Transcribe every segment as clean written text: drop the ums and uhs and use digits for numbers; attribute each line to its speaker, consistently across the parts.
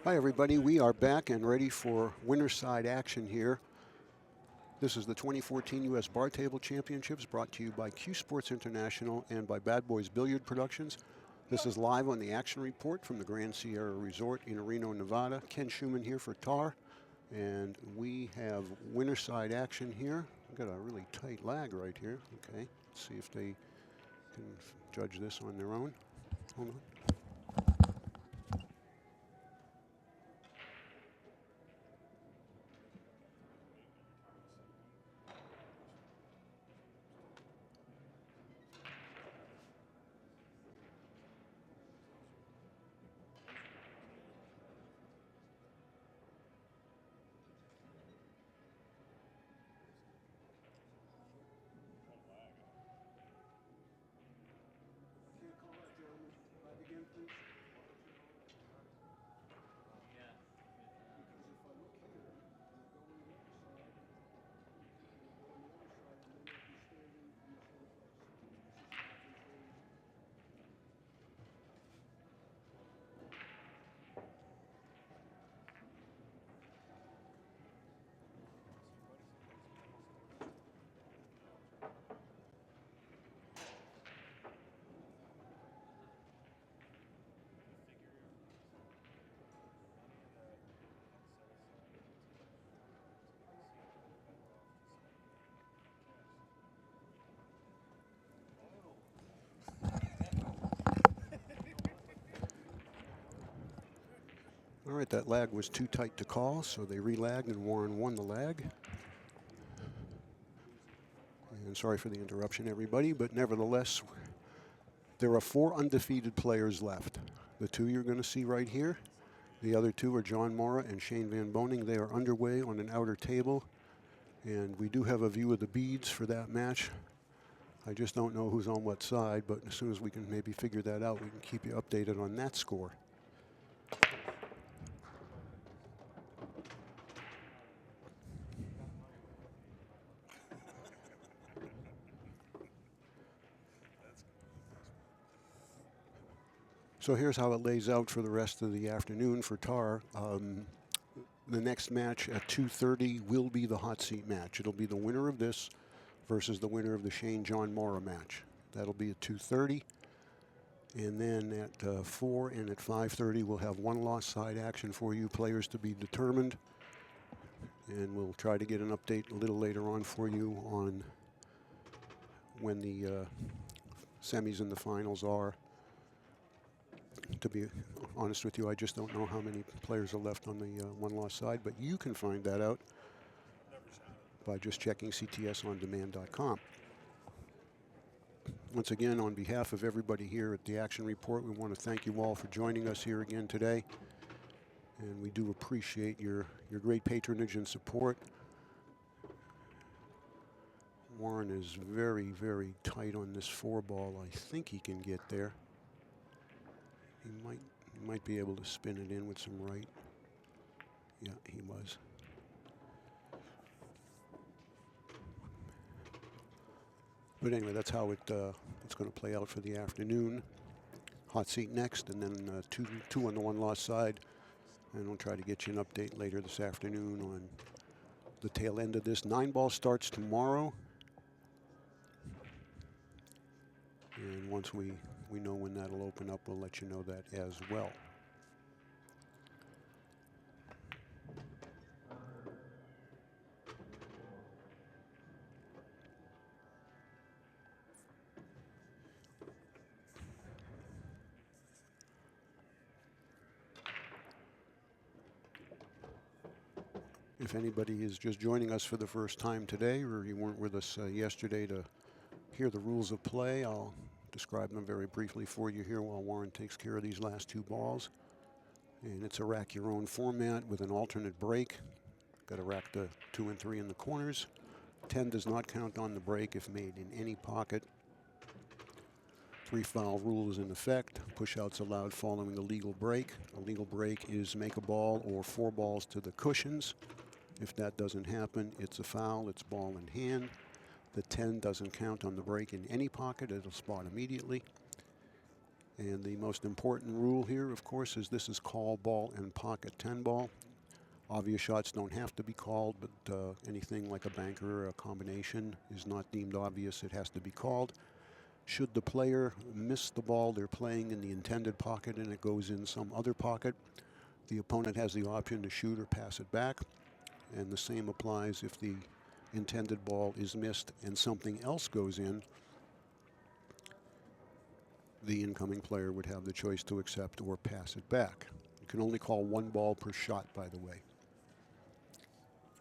Speaker 1: Hi everybody, we are back and ready for winner side action here. This is the 2014 U.S. Bar Table Championships brought to you by CueSports International and by Bad Boys Billiard Productions. This is live on the action report from the Grand Sierra Resort in Reno, Nevada. Ken Shuman here for TAR, and we have winner side action here. We've got a really tight lag right here. Okay, let's see if they can judge this on their own. Hold on. All right, that lag was too tight to call, so they re-lagged and Warren won the lag. And sorry for the interruption, everybody, but nevertheless, there are 4 undefeated players left. The 2 you're going to see right here. The other 2 are John Mora and Shane Van Boning. They are underway on an outer table, and we do have a view of the beads for that match. I just don't know who's on what side, but as soon as we can maybe figure that out, we can keep you updated on that score. So here's how it lays out for the rest of the afternoon for TAR. The next match at 2:30 will be the hot seat match. It'll be the winner of this versus the winner of the Shane John Mora match. That'll be at 2:30. And then at 4 and at 5:30, we'll have one loss side action for you, players to be determined. And we'll try to get an update a little later on for you on when the semis and the finals are. To be honest with you, I just don't know how many players are left on the one-loss side, but you can find that out by just checking ctsondemand.com. Once again, on behalf of everybody here at the Action Report, we want to thank you all for joining us here again today. And we do appreciate your great patronage and support. Warren is very, very tight on this 4-ball. I think he can get there. He might be able to spin it in with some right. Yeah, he was. But anyway, that's how it's going to play out for the afternoon. Hot seat next, and then two on the one-loss side. And we'll try to get you an update later this afternoon on the tail end of this. 9-ball starts tomorrow. And once we know when that'll open up, we'll let you know that as well. If anybody is just joining us for the first time today, or you weren't with us yesterday to hear the rules of play, I'll describe them very briefly for you here while Warren takes care of these last 2 balls. And it's a rack your own format with an alternate break. Got to rack the 2 and 3 in the corners. 10 does not count on the break if made in any pocket. 3 foul rule is in effect. Push-outs allowed following a legal break. A legal break is make a ball or 4 balls to the cushions. If that doesn't happen, it's a foul. It's ball in hand. The 10 doesn't count on the break in any pocket. It'll spot immediately. And the most important rule here, of course, is this is call ball and pocket 10 ball. Obvious shots don't have to be called, but anything like a banker or a combination is not deemed obvious. It has to be called. Should the player miss the ball they're playing in the intended pocket and it goes in some other pocket, the opponent has the option to shoot or pass it back. And the same applies if the intended ball is missed and something else goes in. The incoming player would have the choice to accept or pass it back. You can only call one ball per shot, by the way.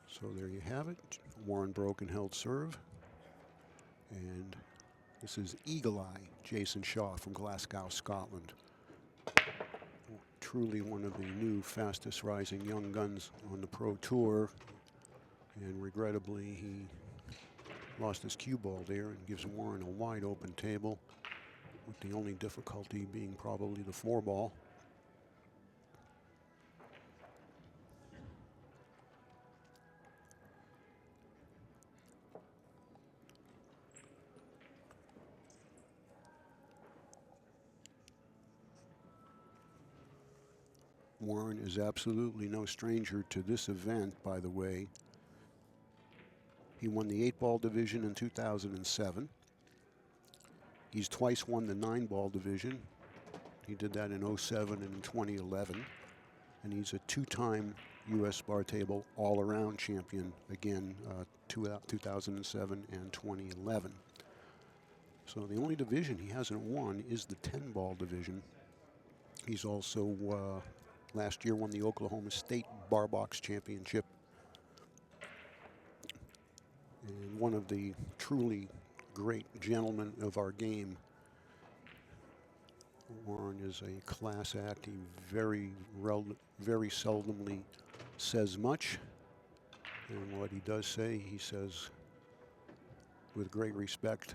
Speaker 1: So there you have it. Warren broke and held serve. And this is Eagle Eye, Jayson Shaw from Glasgow, Scotland. Truly one of the new fastest rising young guns on the Pro Tour. And regrettably, he lost his cue ball there and gives Warren a wide open table, with the only difficulty being probably the 4 ball. Warren is absolutely no stranger to this event, by the way. He won the 8-ball division in 2007. He's twice won the 9-ball division. He did that in 07 and in 2011. And he's a 2-time U.S. bar table all-around champion, again, 2007 and 2011. So the only division he hasn't won is the 10-ball division. He's also, last year, won the Oklahoma State Bar Box Championship. And one of the truly great gentlemen of our game. Warren is a class act. He very seldomly says much. And what he does say, he says with great respect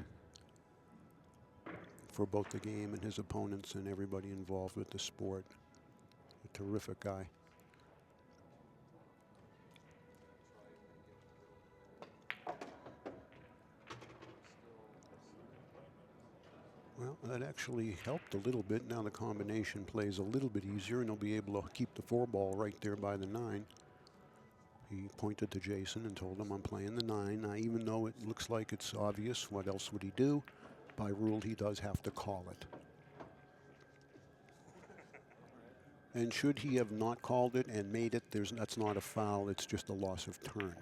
Speaker 1: for both the game and his opponents and everybody involved with the sport. A terrific guy. Well, that actually helped a little bit. Now the combination plays a little bit easier, and he'll be able to keep the 4 ball right there by the 9. He pointed to Jayson and told him, I'm playing the 9. Now, even though it looks like it's obvious, what else would he do? By rule, he does have to call it. And should he have not called it and made it, that's not a foul, it's just a loss of turn.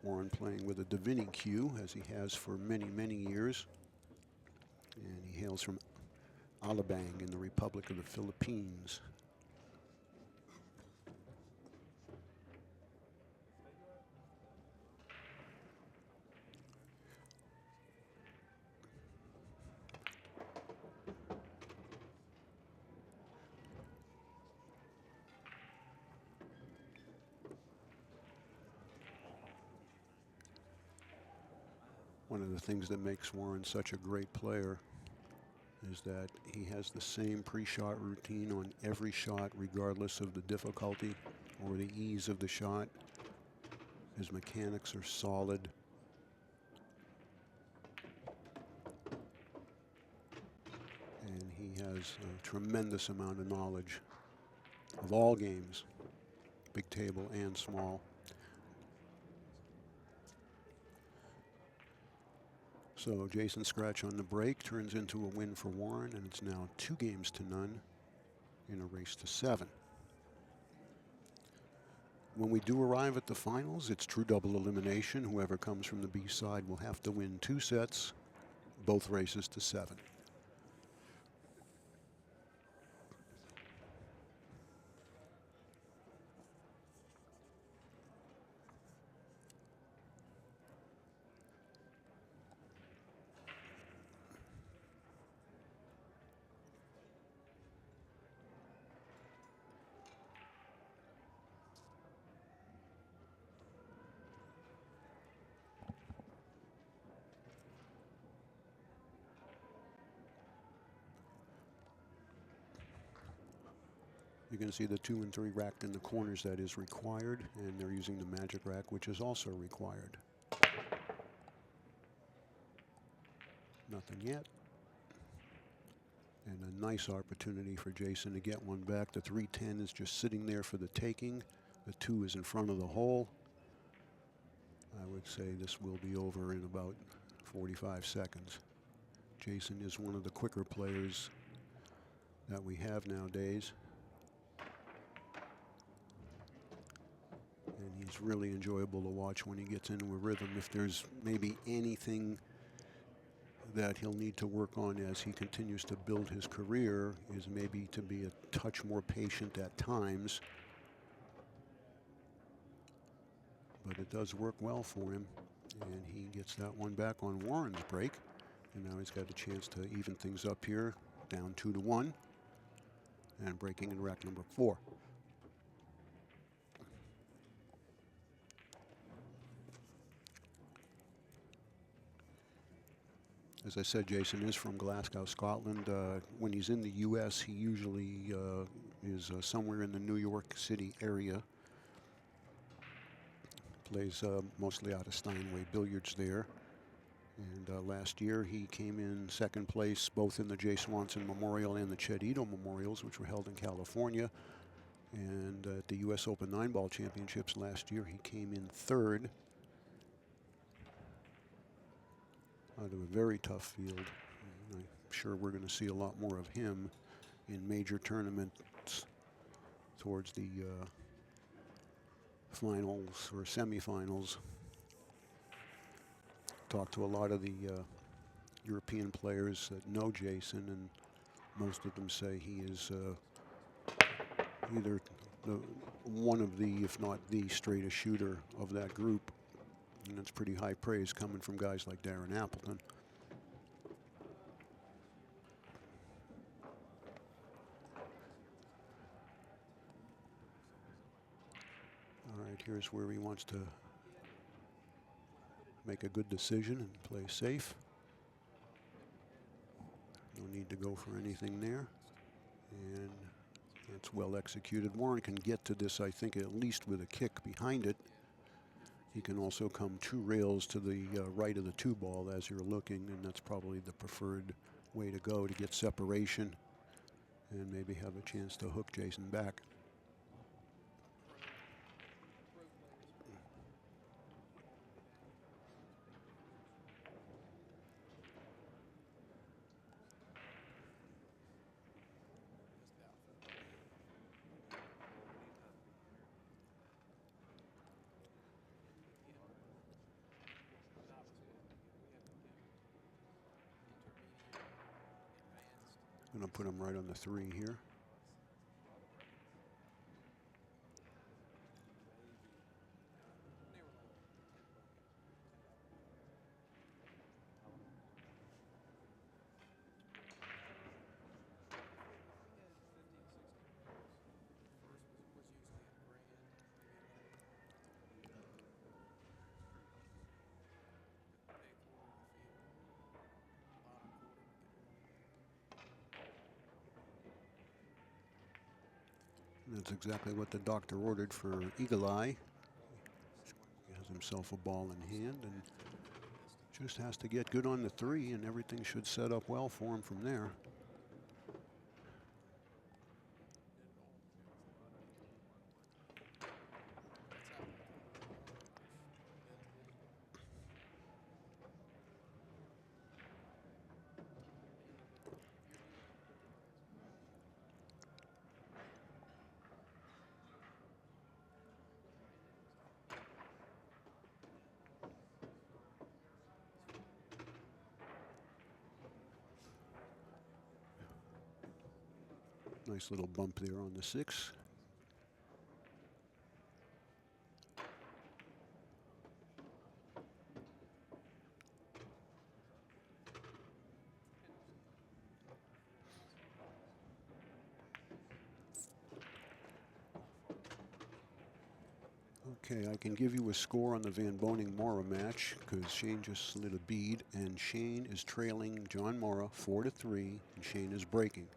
Speaker 1: Warren playing with a Davini cue, as he has for many, many years. And he hails from Alabang in the Republic of the Philippines. One of the things that makes Warren such a great player is that he has the same pre-shot routine on every shot, regardless of the difficulty or the ease of the shot. His mechanics are solid. And he has a tremendous amount of knowledge of all games, big table and small. So Jayson scratch on the break turns into a win for Warren, and it's now 2-0 in a race to 7. When we do arrive at the finals, it's true double elimination. Whoever comes from the B side will have to win 2 sets, both races to 7. You can see the 2 and 3 racked in the corners. That is required, and they're using the magic rack, which is also required. Nothing yet. And a nice opportunity for Jayson to get one back. The 310 is just sitting there for the taking. The 2 is in front of the hole. I would say this will be over in about 45 seconds. Jayson is one of the quicker players that we have nowadays. And he's really enjoyable to watch when he gets into a rhythm. If there's maybe anything that he'll need to work on as he continues to build his career is maybe to be a touch more patient at times. But it does work well for him. And he gets that one back on Warren's break. And now he's got a chance to even things up here, down 2-1. And breaking in rack number 4. As I said, Jayson is from Glasgow, Scotland. When he's in the U.S., he usually is somewhere in the New York City area. Plays mostly out of Steinway Billiards there. And last year he came in second place both in the Jay Swanson Memorial and the Chet Ito Memorials, which were held in California. And at the U.S. Open 9-ball championships last year, he came in third out of a very tough field. And I'm sure we're going to see a lot more of him in major tournaments towards the finals or semifinals. Talked to a lot of the European players that know Jayson, and most of them say he is either one of the, if not the straightest shooter of that group. And it's pretty high praise coming from guys like Darren Appleton. All right, here's where he wants to make a good decision and play safe. No need to go for anything there. And that's well executed. Warren can get to this, I think, at least with a kick behind it. He can also come 2 rails to the right of the 2-ball as you're looking, and that's probably the preferred way to go to get separation and maybe have a chance to hook Jayson back. I'm going to put him right on the 3 here. That's exactly what the doctor ordered for Eagle Eye. He has himself a ball in hand and just has to get good on the 3, and everything should set up well for him from there. Nice little bump there on the 6. Okay, I can give you a score on the Van Boning-Mora match because Shane just slid a bead, and Shane is trailing John Mora 4-3, and Shane is breaking.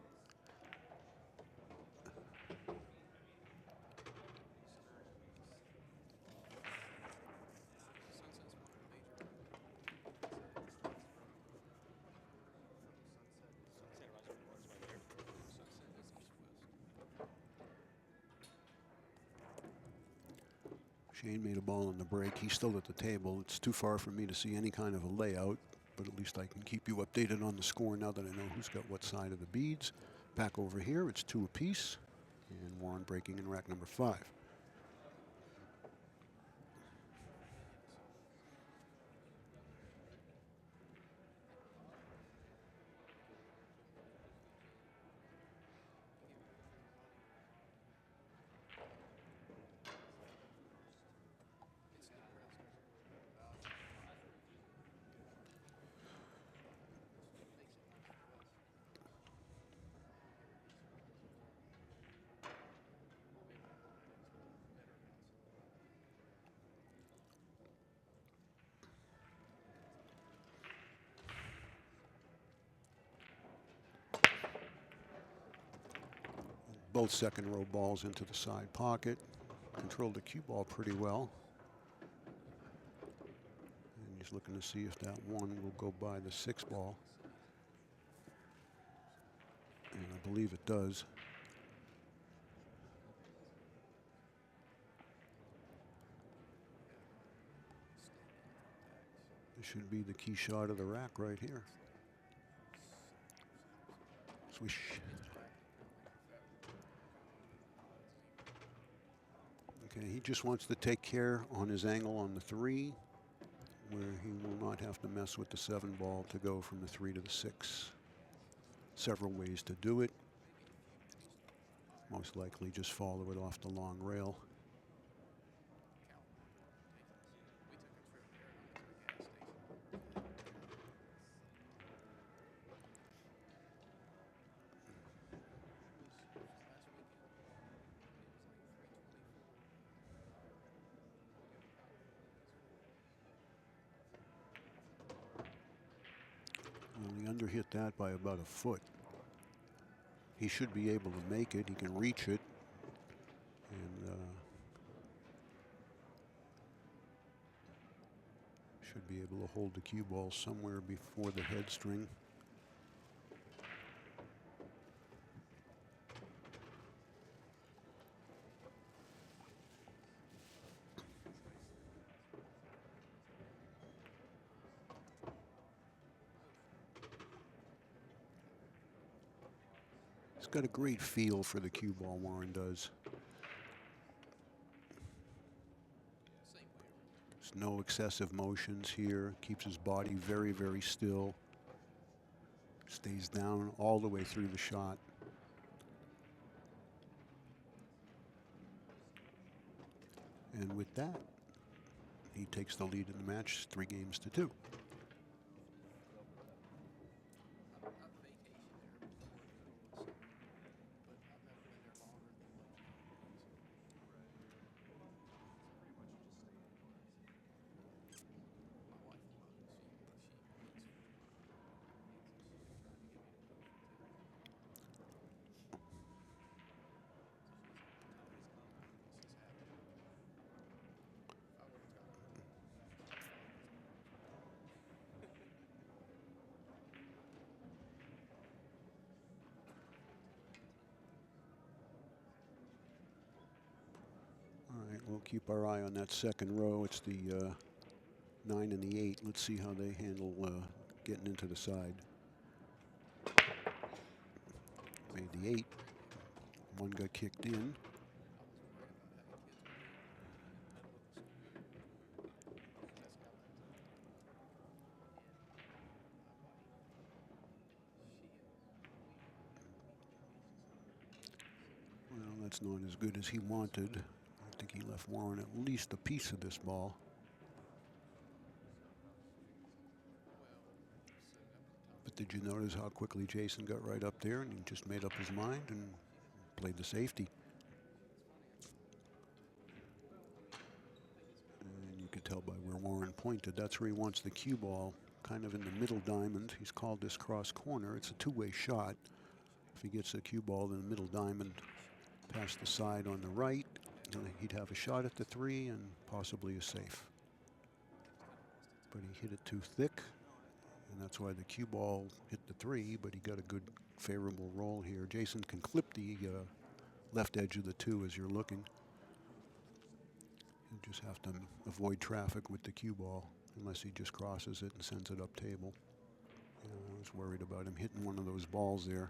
Speaker 1: Shane made a ball on the break. He's still at the table. It's too far for me to see any kind of a layout, but at least I can keep you updated on the score now that I know who's got what side of the beads. Back over here, it's 2 apiece, and Warren breaking in rack number 5. Both second row balls into the side pocket. Controlled the cue ball pretty well. And he's looking to see if that one will go by the 6 ball. And I believe it does. This should be the key shot of the rack right here. Swish. Okay, he just wants to take care on his angle on the 3, where he will not have to mess with the 7 ball to go from the 3 to the 6. Several ways to do it. Most likely just follow it off the long rail. Well, he underhit that by about a foot. He should be able to make it. He can reach it. And should be able to hold the cue ball somewhere before the head string. He's got a great feel for the cue ball, Warren does. There's no excessive motions here. Keeps his body very, very still. Stays down all the way through the shot. And with that, he takes the lead in the match, 3-2. We'll keep our eye on that second row. It's the 9 and the 8. Let's see how they handle getting into the side. Made the 8. One got kicked in. Well, that's not as good as he wanted. I think he left Warren at least a piece of this ball. But did you notice how quickly Jayson got right up there and he just made up his mind and played the safety? And you could tell by where Warren pointed, that's where he wants the cue ball, kind of in the middle diamond. He's called this cross corner. It's a two-way shot. If he gets the cue ball in the middle diamond past the side on the right, he'd have a shot at the 3 and possibly a safe. But he hit it too thick, and that's why the cue ball hit the 3, but he got a good favorable roll here. Jayson can clip the left edge of the 2 as you're looking. You just have to avoid traffic with the cue ball unless he just crosses it and sends it up table. Yeah, I was worried about him hitting one of those balls there.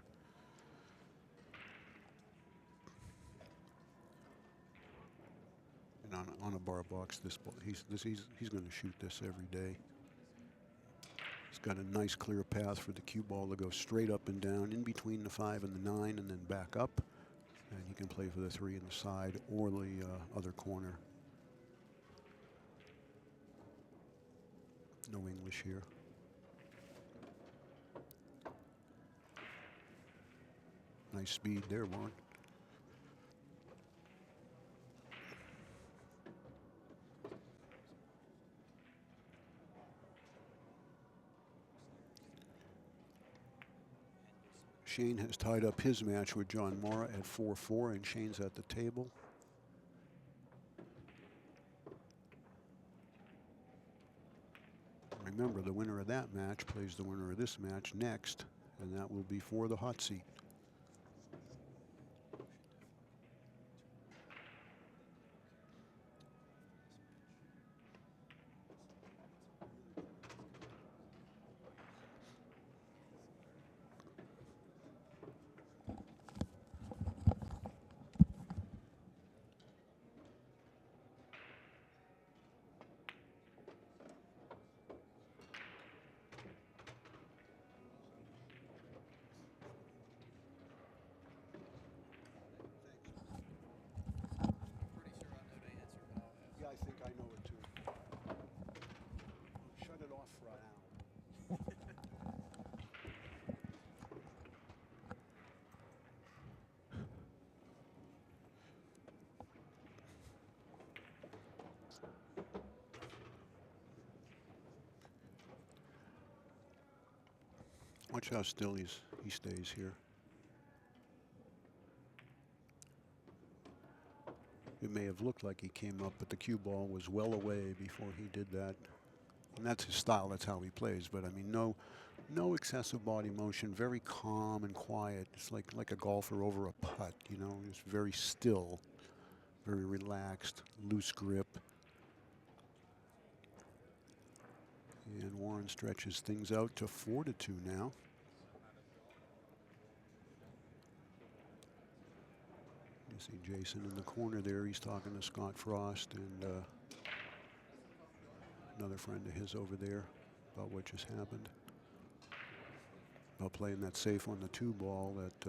Speaker 1: And on a bar box, this ball, he's going to shoot this every day. He's got a nice clear path for the cue ball to go straight up and down in between the 5 and the 9 and then back up. And he can play for the 3 in the side or the other corner. No English here. Nice speed there, Warren. Shane has tied up his match with John Mora at 4-4, and Shane's at the table. Remember, the winner of that match plays the winner of this match next, and that will be for the hot seat. I think I know it too. Shut it off for an hour. Watch how still he stays here. It may have looked like he came up, but the cue ball was well away before he did that. And that's his style, that's how he plays. But I mean, no excessive body motion, very calm and quiet. It's like a golfer over a putt, you know, just very still, very relaxed, loose grip. And Warren stretches things out to 4-2 now. You see Jayson in the corner there. He's talking to Scott Frost and another friend of his over there about what just happened. About playing that safe on the 2 ball that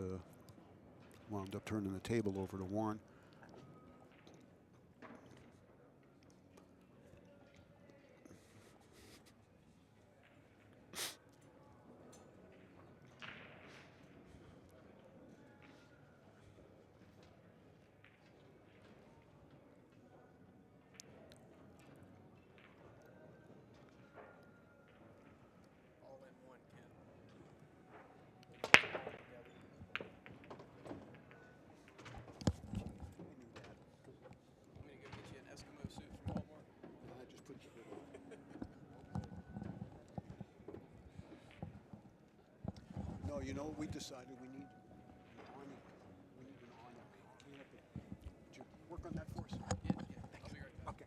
Speaker 1: wound up turning the table over to Warren. No, you know what we decided? We need an awning. We need an awning canopy. Would you work on that for us?
Speaker 2: Yeah, I'll be right back.
Speaker 1: Okay.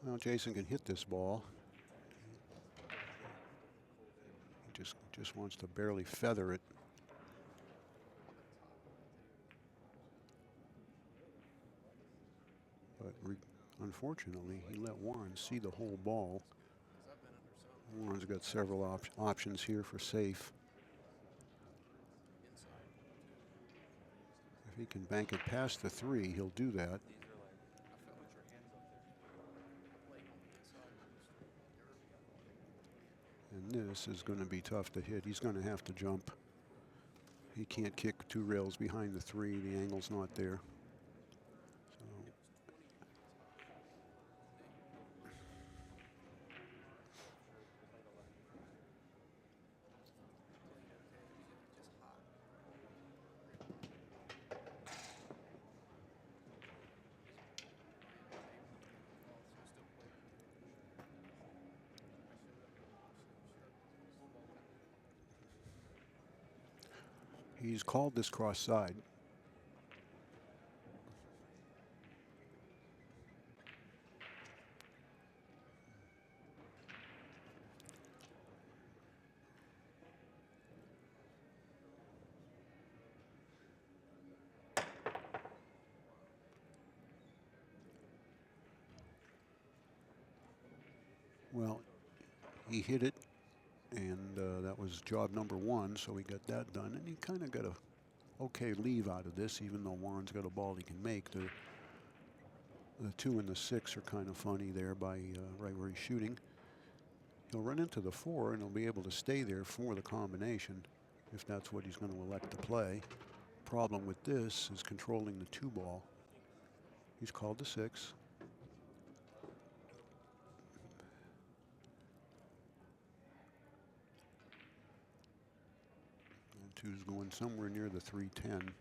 Speaker 1: Well, Jayson can hit this ball. He just wants to barely feather it. But unfortunately, he let Warren see the whole ball. Warren's got several options here for safe. If he can bank it past the 3, he'll do that. And this is going to be tough to hit. He's going to have to jump. He can't kick 2 rails behind the 3. The angle's not there. He's called this cross side. Well, he hit it, and that was job number one, so he got that done. And he kind of got a okay leave out of this, even though Warren's got a ball he can make. The 2 and the 6 are kind of funny there by right where he's shooting. He'll run into the 4, and he'll be able to stay there for the combination, if that's what he's going to elect to play. Problem with this is controlling the 2 ball. He's called the 6. And 2's going somewhere near the 310.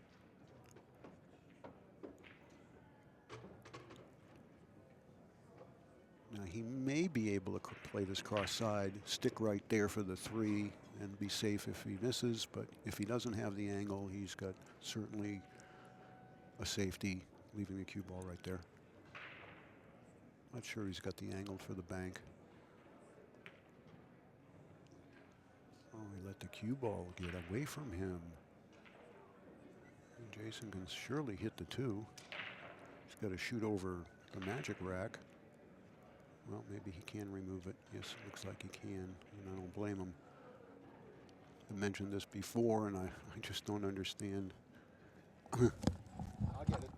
Speaker 1: Now he may be able to play this cross side, stick right there for the 3, and be safe if he misses. But if he doesn't have the angle, he's got certainly a safety, leaving the cue ball right there. Not sure he's got the angle for the bank. Oh, he let the cue ball get away from him. And Jayson can surely hit the 2. He's got to shoot over the magic rack. Well, maybe he can remove it. Yes, it looks like he can, and I don't blame him. I mentioned this before, and I just don't understand. I'll get it.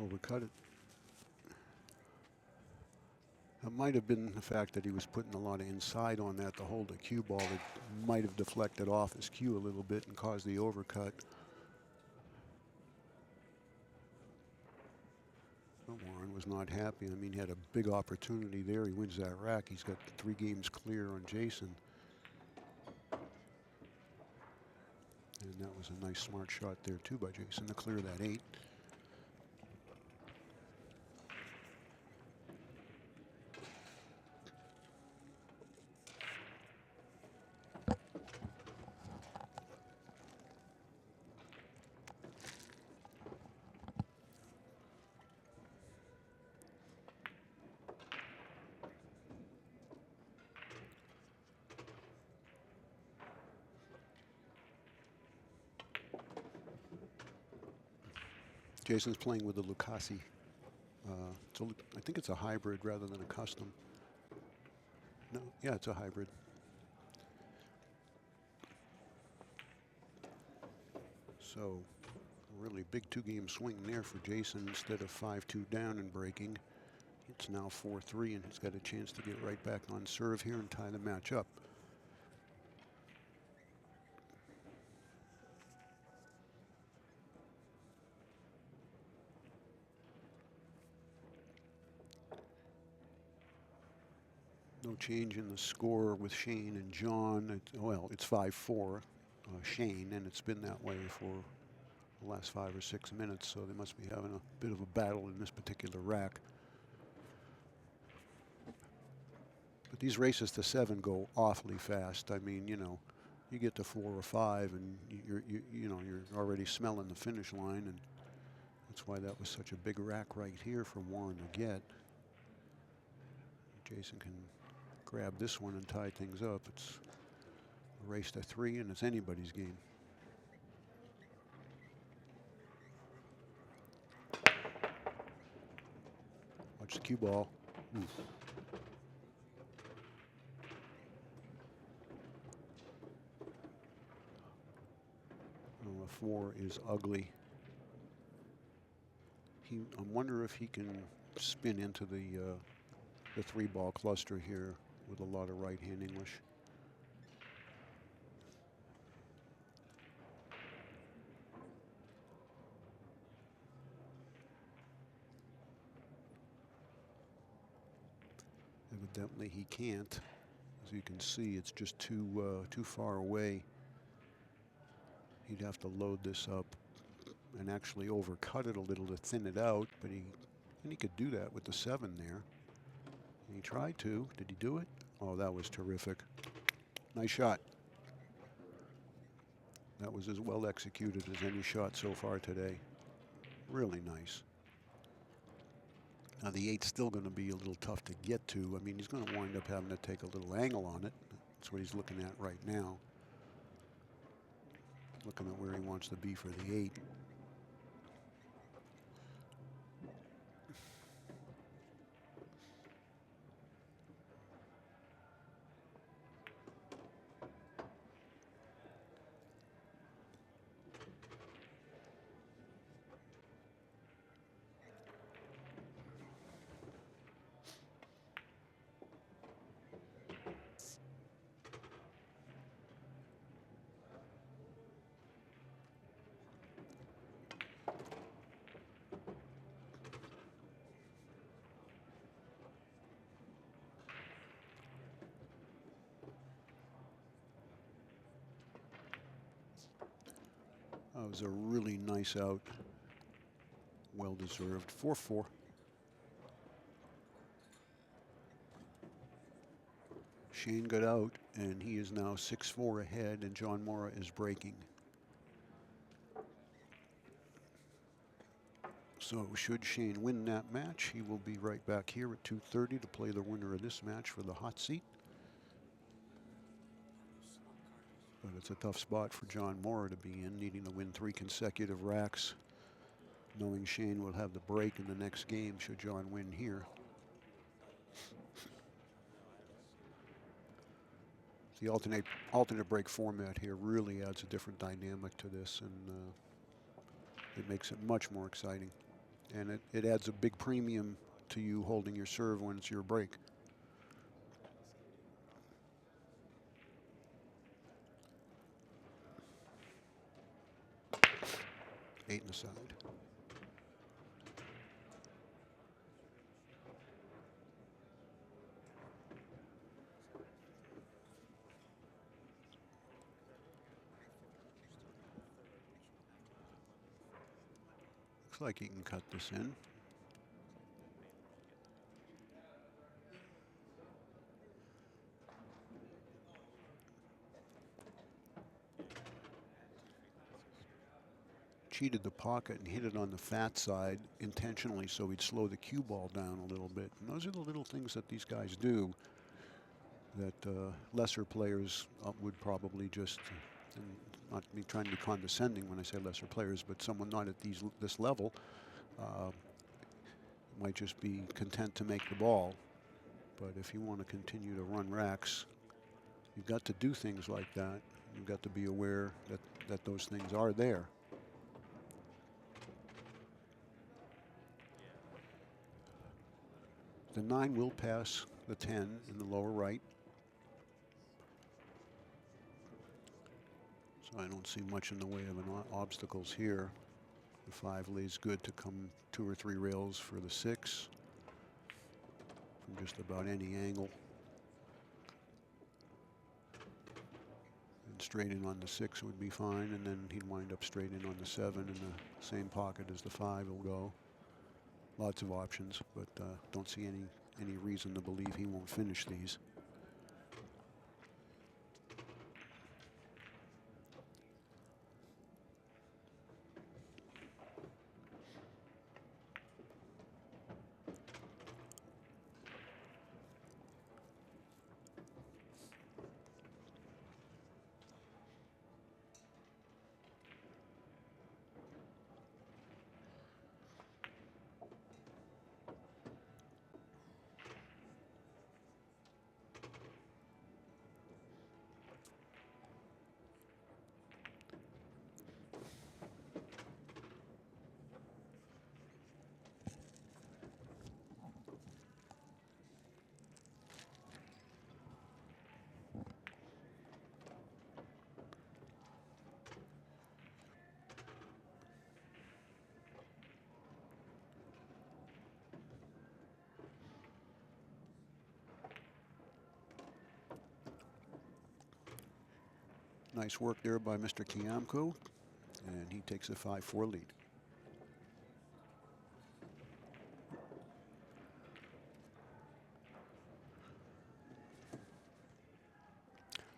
Speaker 1: Overcut it. It might have been the fact that he was putting a lot of inside on that to hold the cue ball that might have deflected off his cue a little bit and caused the overcut. But Warren was not happy. I mean, he had a big opportunity there. He wins that rack. He's got 3 games clear on Jayson. And that was a nice smart shot there too by Jayson to clear that 8. Jayson's playing with the Lucasi. I think it's a hybrid rather than a custom. No, yeah, it's a hybrid. So, really big 2-game swing there for Jayson instead of 5-2 down and breaking. It's now 4-3, and he's got a chance to get right back on serve here and tie the match up. No change in the score with Shane and John. Well, it's 5-4, Shane, and it's been that way for the last 5 or 6 minutes, so they must be having a bit of a battle in this particular rack. But these races to 7 go awfully fast. I mean, you know, you get to 4 or 5, and you're already smelling the finish line, and that's why that was such a big rack right here for Warren to get. Jayson can grab this one and tie things up. It's a race to 3, and it's anybody's game. Watch the cue ball. Oof. Oh, a 4 is ugly. I wonder if he can spin into the 3-ball cluster here with a lot of right-hand English. Evidently he can't. As you can see, it's just too far away. He'd have to load this up and actually overcut it a little to thin it out, but he could do that with the 7 there. And he tried to. Did he do it? Oh, that was terrific. Nice shot. That was as well executed as any shot so far today. Really nice. Now the 8's still going to be a little tough to get to. I mean, he's going to wind up having to take a little angle on it. That's what he's looking at right now. Looking at where he wants to be for the 8. That was a really nice out. Well deserved. 4-4. Shane got out, and he is now 6-4 ahead, and John Mora is breaking. So should Shane win that match, he will be right back here at 2:30 to play the winner of this match for the hot seat. But it's a tough spot for John Mora to be in, needing to win 3 consecutive racks, knowing Shane will have the break in the next game should John win here. The alternate break format here really adds a different dynamic to this, and it makes it much more exciting. And it adds a big premium to you holding your serve when it's your break. 8 in the side. Looks like he can cut this in. Cheated the pocket and hit it on the fat side intentionally so he'd slow the cue ball down a little bit. And those are the little things that these guys do that lesser players would probably just, and not me trying to be condescending when I say lesser players, but someone not at this level might just be content to make the ball. But if you want to continue to run racks, you've got to do things like that. You've got to be aware that those things are there. The 9 will pass the 10 in the lower right. So I don't see much in the way of obstacles here. The 5 lays good to come 2 or 3 rails for the 6 from just about any angle. And straight in on the 6 would be fine, and then he'd wind up straight in on the 7 in the same pocket as the 5 will go. Lots of options, but don't see any reason to believe he won't finish these. Nice work there by Mr. Kiamco, and he takes a 5-4 lead.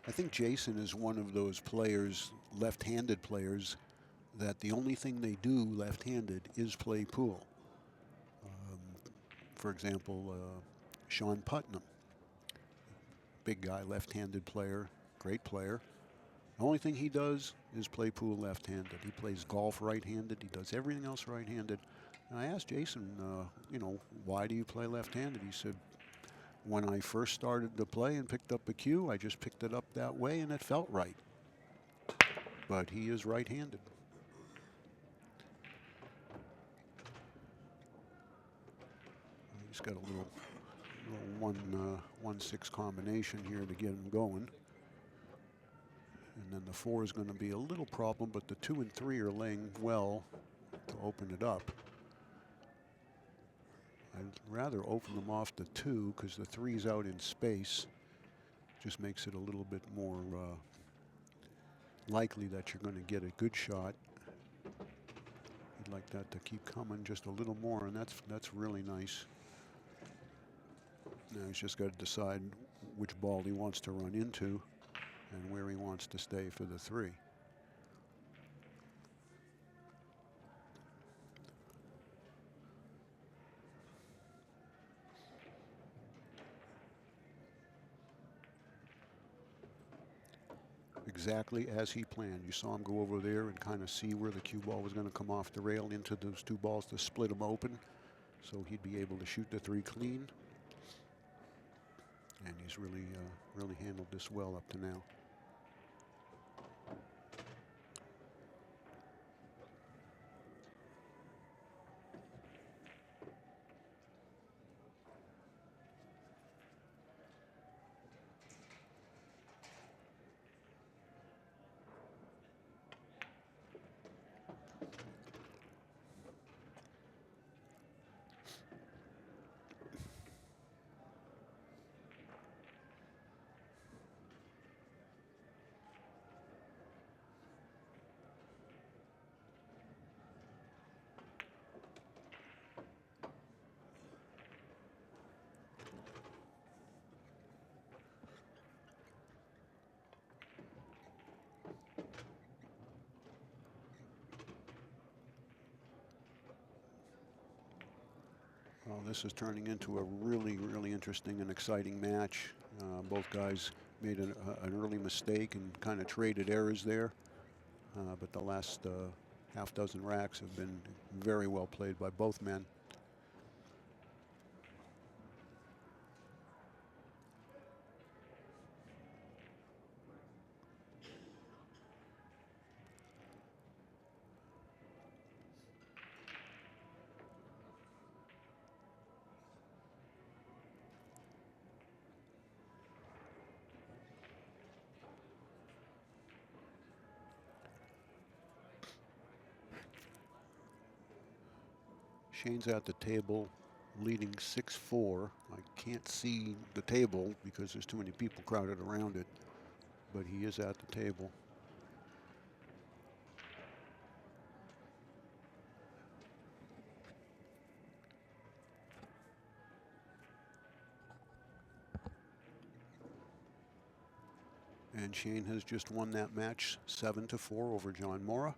Speaker 1: I think Jayson is one of those players, left-handed players, that the only thing they do left-handed is play pool. For example, Sean Putnam, big guy, left-handed player, great player. The only thing he does is play pool left-handed. He plays golf right-handed. He does everything else right-handed. And I asked Jayson, you know, why do you play left-handed? He said, when I first started to play and picked up a cue, I just picked it up that way and it felt right. But he is right-handed. He's got a little 1-6 combination here to get him going. And then the 4 is going to be a little problem, but the 2 and 3 are laying well to open it up. I'd rather open them off the 2 because the 3's out in space. Just makes it a little bit more likely that you're going to get a good shot. You'd like that to keep coming just a little more, and that's really nice. Now he's just got to decide which ball he wants to run into and where he wants to stay for the 3. Exactly as he planned. You saw him go over there and kind of see where the cue ball was going to come off the rail into those 2 balls to split them open, so he'd be able to shoot the 3 clean. And he's really handled this well up to now. Well, this is turning into a really interesting and exciting match. Both guys made an early mistake and kind of traded errors there. But the last half dozen racks have been very well played by both men. Shane's at the table, leading 6-4. I can't see the table because there's too many people crowded around it, but he is at the table. And Shane has just won that match 7-4 over John Mora.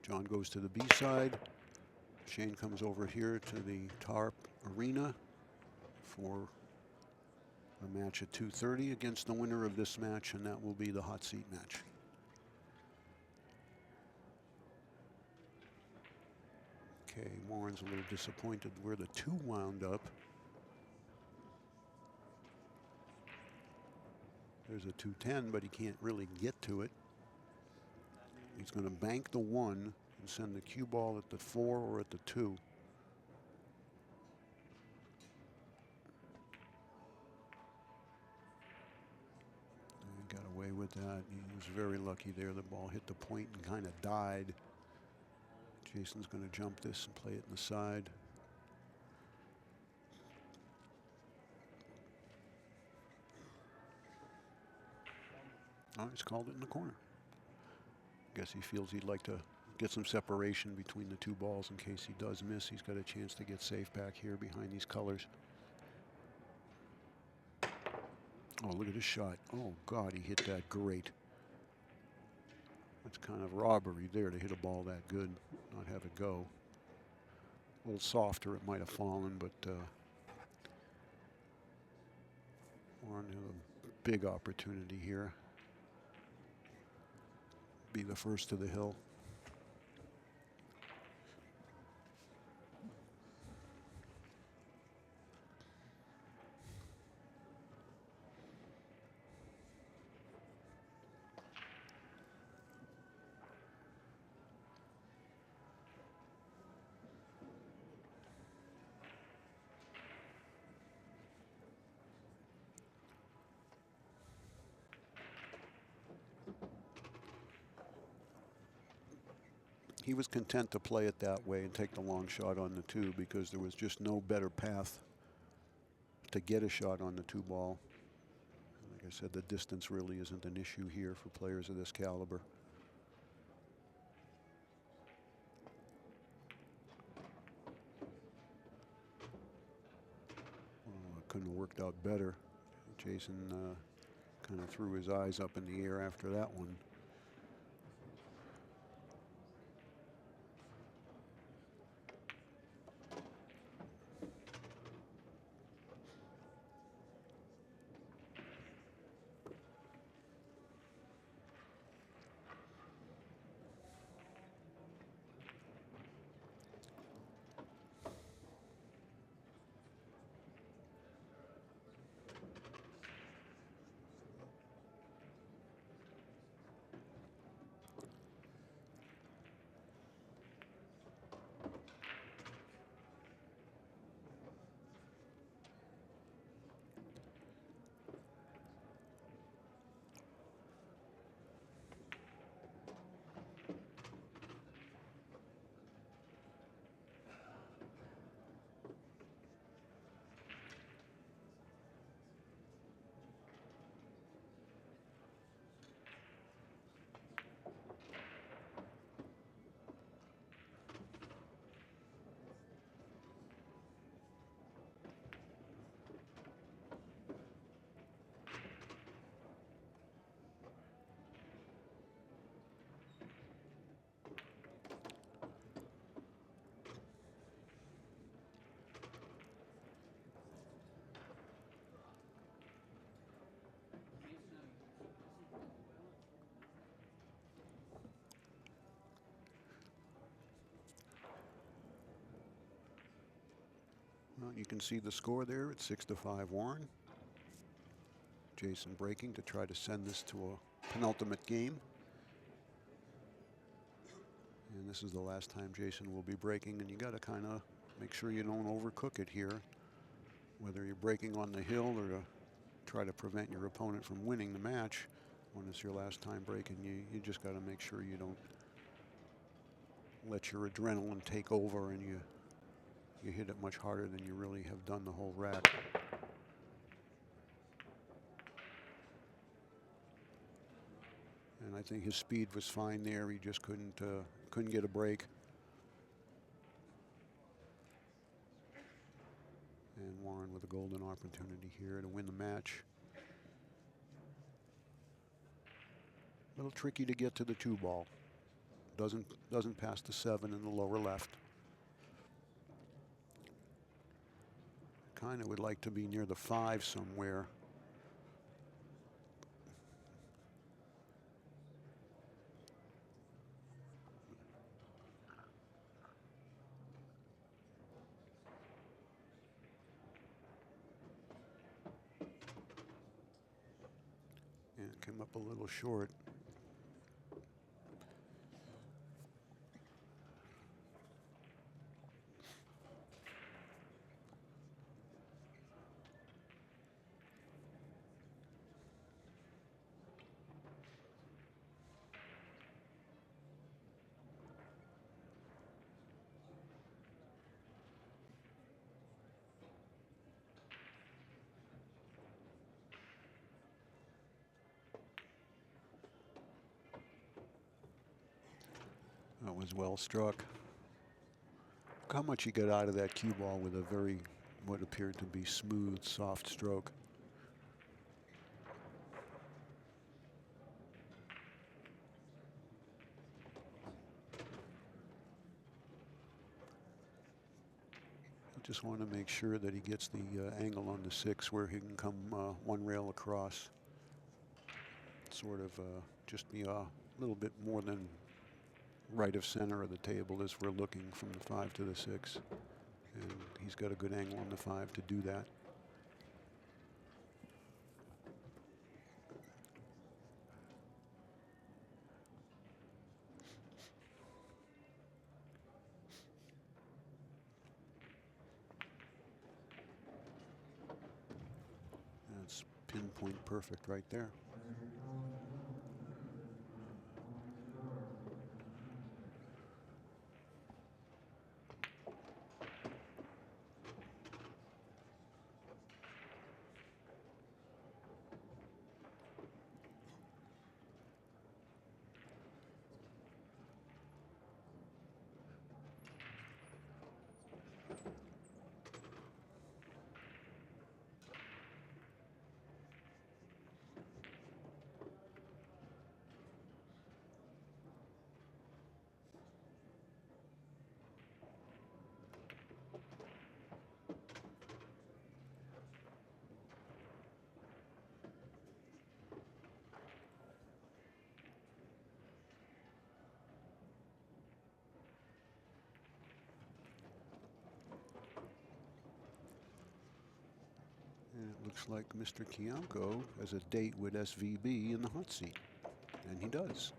Speaker 1: John goes to the B side. Shane comes over here to the Tarp Arena for a match at 2:30 against the winner of this match, and that will be the hot seat match. Okay, Warren's a little disappointed where the 2 wound up. There's a 210, but he can't really get to it. He's going to bank the 1 and send the cue ball at the 4 or at the 2. He got away with that. He was very lucky there. The ball hit the point and kind of died. Jason's going to jump this and play it in the side. Oh, he's called it in the corner. Guess he feels he'd like to get some separation between the 2 balls in case he does miss. He's got a chance to get safe back here behind these colors. Oh, look at his shot. Oh, God, he hit that great. That's kind of robbery there to hit a ball that good, not have it go. A little softer, it might have fallen, but Warren had a big opportunity here. Be the first to the hill. He was content to play it that way and take the long shot on the 2 because there was just no better path to get a shot on the 2 ball. Like I said, the distance really isn't an issue here for players of this caliber. Oh, it couldn't have worked out better. Jayson kind of threw his eyes up in the air after that one. Well, you can see the score there at 6-5 Warren. Jayson breaking to try to send this to a penultimate game. And this is the last time Jayson will be breaking, and you got to kind of make sure you don't overcook it here. Whether you're breaking on the hill or to try to prevent your opponent from winning the match, when it's your last time breaking, you just got to make sure you don't let your adrenaline take over and you you hit it much harder than you really have done the whole rack. And I think his speed was fine there. He just couldn't get a break. And Warren with a golden opportunity here to win the match. A little tricky to get to the 2-ball. Doesn't pass the 7 in the lower left. Kind of would like to be near the 5 somewhere. And it came up a little short. That was well struck. Look how much you get out of that cue ball with a very, what appeared to be smooth, soft stroke. I just want to make sure that he gets the angle on the 6 where he can come one rail across. Sort of just be a little bit more than right of center of the table as we're looking from the 5 to the 6. And he's got a good angle on the 5 to do that. That's pinpoint perfect right there. And it looks like Mr. Kiamco has a date with SVB in the hot seat. And he does.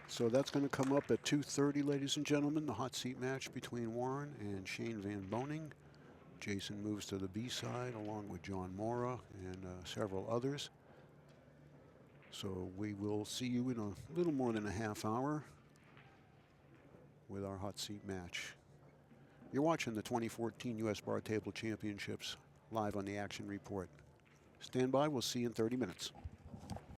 Speaker 1: So that's going to come up at 2:30, ladies and gentlemen, the hot seat match between Warren and Shane Van Boening. Jayson moves to the B side along with John Mora and several others. So we will see you in a little more than a half hour with our hot seat match. You're watching the 2014 U.S. Bar Table Championships live on the Action Report. Stand by. We'll see you in 30 minutes.